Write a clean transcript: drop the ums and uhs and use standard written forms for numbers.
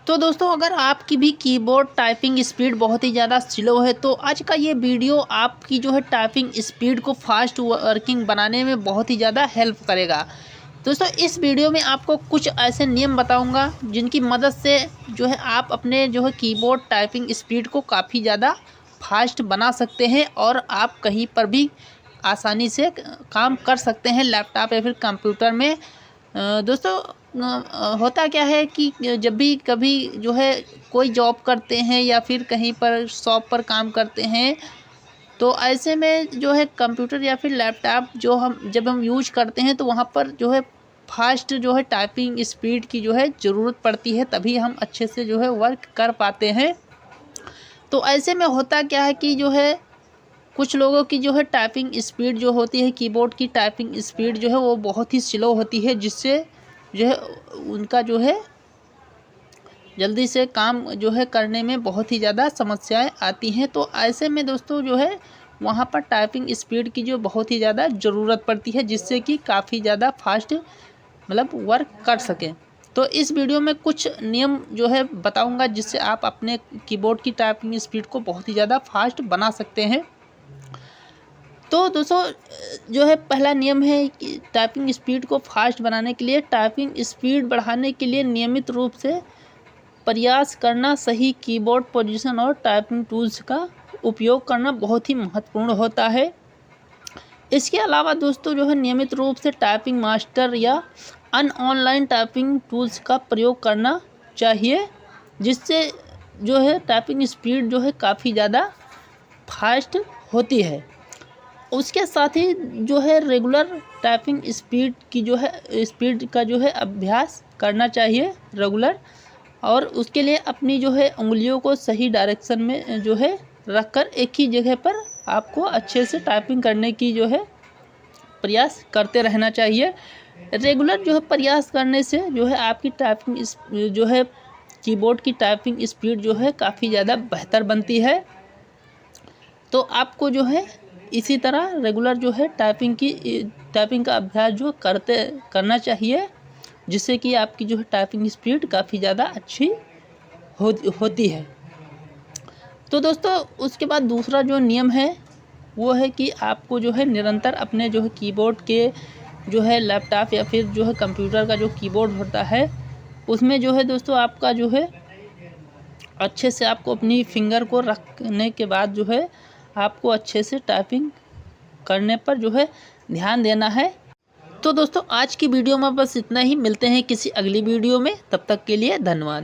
तो दोस्तों अगर आपकी भी कीबोर्ड टाइपिंग स्पीड बहुत ही ज़्यादा स्लो है तो आज का ये वीडियो आपकी जो है टाइपिंग स्पीड को फास्ट वर्किंग बनाने में बहुत ही ज़्यादा हेल्प करेगा। दोस्तों इस वीडियो में आपको कुछ ऐसे नियम बताऊंगा जिनकी मदद से जो है आप अपने जो है कीबोर्ड टाइपिंग स्पीड को काफ़ी ज़्यादा फास्ट बना सकते हैं और आप कहीं पर भी आसानी से काम कर सकते हैं लैपटॉप या फिर कंप्यूटर में। दोस्तों होता क्या है कि जब भी कभी जो है कोई जॉब करते हैं या फिर कहीं पर शॉप पर काम करते हैं तो ऐसे में जो है कंप्यूटर या फिर लैपटॉप जब हम यूज करते हैं तो वहाँ पर जो है फास्ट जो है टाइपिंग स्पीड की जो है ज़रूरत पड़ती है, तभी हम अच्छे से जो है वर्क कर पाते हैं। तो ऐसे में होता क्या है कि जो है कुछ लोगों की जो है टाइपिंग स्पीड जो होती है, कीबोर्ड की टाइपिंग स्पीड जो है वो बहुत ही स्लो होती है, जिससे जो है उनका जो है जल्दी से काम जो है करने में बहुत ही ज़्यादा समस्याएं आती हैं। तो ऐसे में दोस्तों जो है वहाँ पर टाइपिंग स्पीड की जो बहुत ही ज़्यादा ज़रूरत पड़ती है, जिससे कि काफ़ी ज़्यादा फास्ट मतलब वर्क कर सकें। तो इस वीडियो में कुछ नियम जो है बताऊंगा जिससे आप अपने कीबोर्ड की टाइपिंग स्पीड को बहुत ही ज़्यादा फास्ट बना सकते हैं। तो दोस्तों जो है पहला नियम है कि टाइपिंग स्पीड को फास्ट बनाने के लिए, टाइपिंग स्पीड बढ़ाने के लिए नियमित रूप से प्रयास करना, सही कीबोर्ड पोजीशन और टाइपिंग टूल्स का उपयोग करना बहुत ही महत्वपूर्ण होता है। इसके अलावा दोस्तों जो है नियमित रूप से टाइपिंग मास्टर या अन्य ऑनलाइन टाइपिंग टूल्स का प्रयोग करना चाहिए, जिससे जो है टाइपिंग स्पीड जो है काफ़ी ज़्यादा फास्ट होती है। उसके साथ ही जो है रेगुलर टाइपिंग स्पीड का जो है अभ्यास करना चाहिए रेगुलर, और उसके लिए अपनी जो है उंगलियों को सही डायरेक्शन में जो है रखकर एक ही जगह पर आपको अच्छे से टाइपिंग करने की जो है प्रयास करते रहना चाहिए। रेगुलर जो है प्रयास करने से जो है आपकी टाइपिंग जो है कीबोर्ड की टाइपिंग स्पीड जो है काफ़ी ज़्यादा बेहतर बनती है। तो आपको जो है इसी तरह रेगुलर जो है टाइपिंग का अभ्यास जो करना चाहिए, जिससे कि आपकी जो है टाइपिंग स्पीड काफ़ी ज़्यादा अच्छी होती है। तो दोस्तों उसके बाद दूसरा जो नियम है वो है कि आपको जो है निरंतर अपने जो है कीबोर्ड के जो है लैपटॉप या फिर जो है कंप्यूटर का जो कीबोर्ड होता है उसमें जो है दोस्तों आपका जो है अच्छे से आपको अपनी फिंगर को रखने के बाद जो है आपको अच्छे से टाइपिंग करने पर जो है ध्यान देना है। तो दोस्तों आज की वीडियो में बस इतना ही, मिलते हैं किसी अगली वीडियो में, तब तक के लिए धन्यवाद।